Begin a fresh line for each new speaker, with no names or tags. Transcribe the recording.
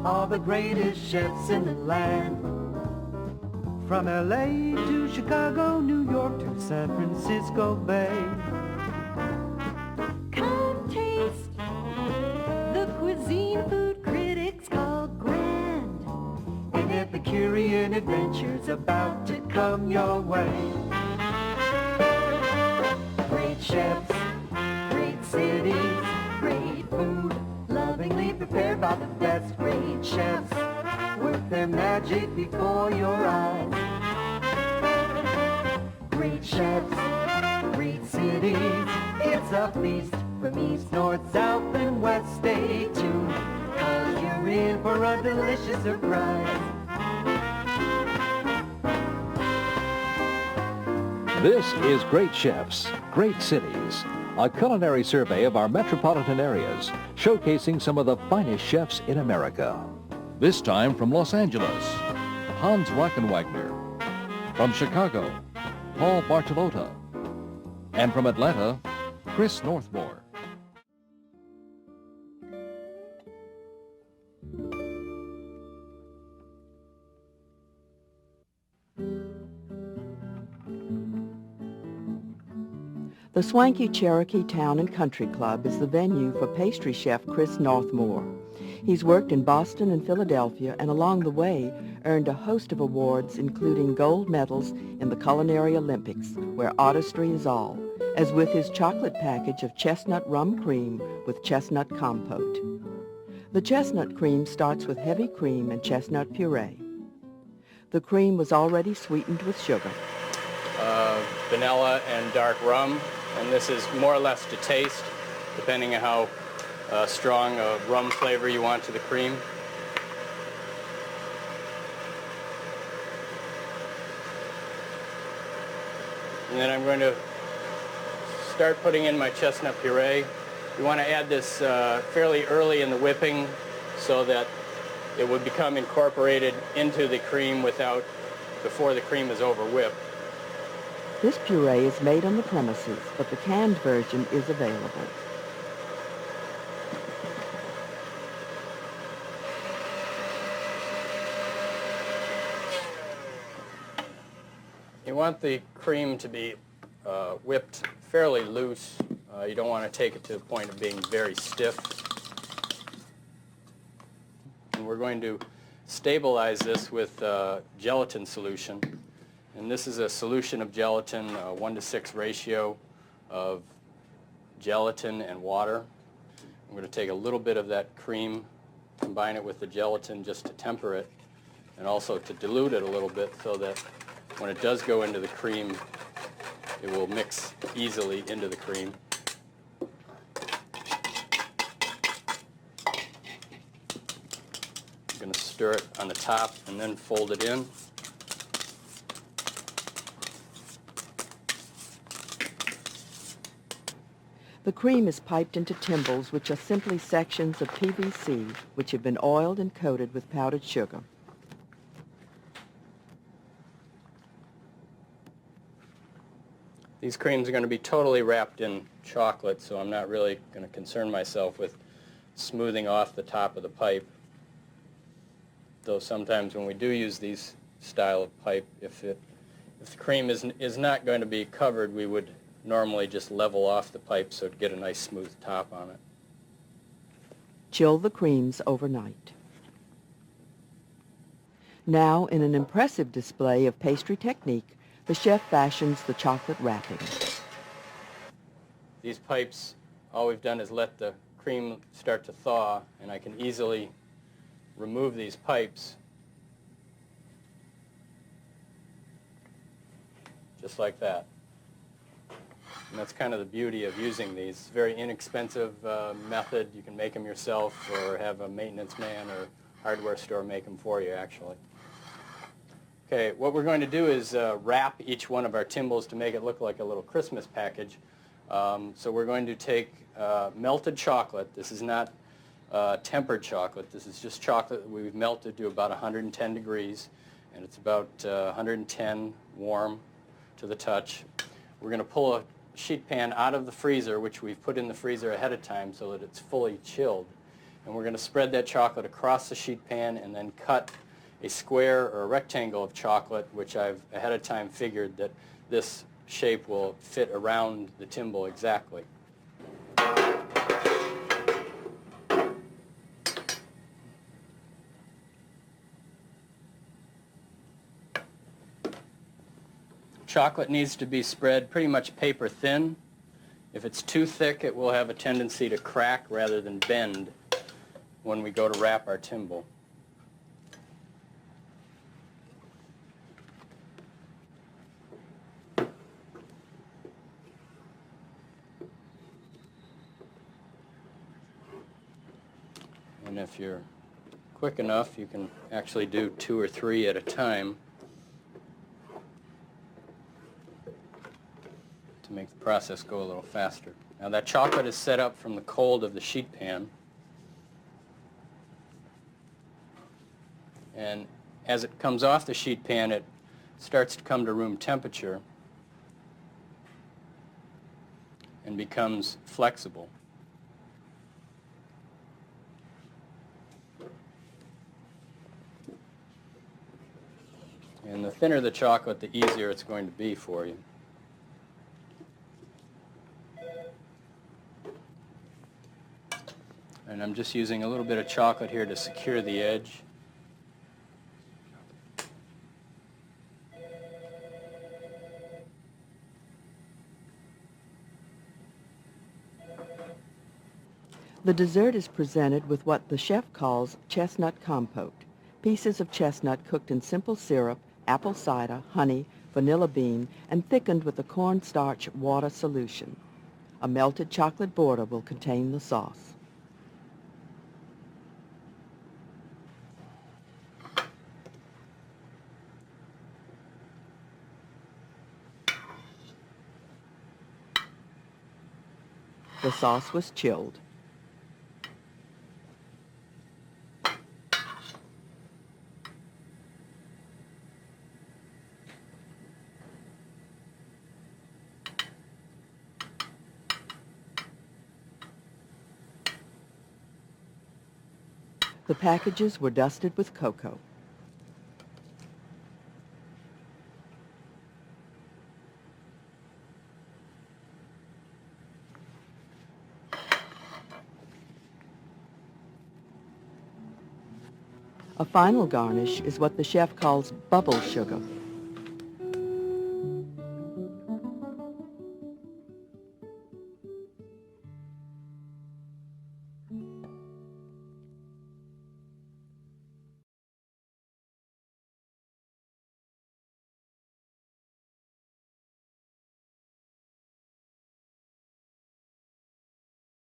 all the greatest chefs in the land. From LA to Chicago, New York to San Francisco Bay.
Come taste the cuisine food critics call grand.
An Epicurean adventure's about to come your way. Great chefs, great cities, great food, lovingly prepared by the best. Great chefs, work their magic before your eyes. Great chefs, great cities, it's a feast from east, north, south, and west. Stay tuned, 'cause you're in for a delicious surprise.
This is Great Chefs, Great Cities, a culinary survey of our metropolitan areas, showcasing some of the finest chefs in America. This time from Los Angeles, Hans Rockenwagner. From Chicago, Paul Bartolotta. And from Atlanta, Chris Northmore.
The swanky Cherokee Town and Country Club is the venue for pastry chef Chris Northmore. He's worked in Boston and Philadelphia and along the way earned a host of awards, including gold medals in the Culinary Olympics, where artistry is all, as with his chocolate package of Chestnut-Rum cream with Chestnut Compote. The chestnut cream starts with heavy cream and chestnut puree. The cream was already sweetened with sugar.
Vanilla and dark rum, and this is more or less to taste, depending on how strong a rum flavor you want to the cream. And then I'm going to start putting in my chestnut puree. You want to add this fairly early in the whipping so that it would become incorporated into the cream before the cream is over whipped.
This puree is made on the premises, but the canned version is available.
You want the cream to be whipped fairly loose. You don't want to take it to the point of being very stiff. And we're going to stabilize this with gelatin solution. And this is a solution of gelatin, 1:6 ratio of gelatin and water. I'm going to take a little bit of that cream, combine it with the gelatin just to temper it, and also to dilute it a little bit so that when it does go into the cream, it will mix easily into the cream. I'm going to stir it on the top and then fold it in.
The cream is piped into timbales, which are simply sections of PVC, which have been oiled and coated with powdered sugar.
These creams are going to be totally wrapped in chocolate, so I'm not really going to concern myself with smoothing off the top of the pipe. Though sometimes when we do use these style of pipe, if the cream is not going to be covered, we would normally just level off the pipe so to get a nice smooth top on it.
Chill the creams overnight. Now, in an impressive display of pastry technique, the chef fashions the chocolate wrapping.
These pipes, all we've done is let the cream start to thaw, and I can easily remove these pipes just like that. And that's kind of the beauty of using these. Very inexpensive method. You can make them yourself or have a maintenance man or hardware store make them for you, actually. Okay, what we're going to do is wrap each one of our timbales to make it look like a little Christmas package. So we're going to take melted chocolate. This is not tempered chocolate. This is just chocolate that we've melted to about 110 degrees, and it's about 110 warm to the touch. We're going to pull a sheet pan out of the freezer, which we've put in the freezer ahead of time so that it's fully chilled. And we're going to spread that chocolate across the sheet pan and then cut a square or a rectangle of chocolate, which I've ahead of time figured that this shape will fit around the timbale exactly. Chocolate needs to be spread pretty much paper thin. If it's too thick, it will have a tendency to crack rather than bend when we go to wrap our timbale. And if you're quick enough, you can actually do 2 or 3 at a time to make the process go a little faster. Now that chocolate is set up from the cold of the sheet pan, and as it comes off the sheet pan, it starts to come to room temperature and becomes flexible. And the thinner the chocolate, the easier it's going to be for you. And I'm just using a little bit of chocolate here to secure the edge.
The dessert is presented with what the chef calls chestnut compote, pieces of chestnut cooked in simple syrup, apple cider, honey, vanilla bean, and thickened with a cornstarch water solution. A melted chocolate border will contain the sauce. The sauce was chilled. The packages were dusted with cocoa. A final garnish is what the chef calls bubble sugar.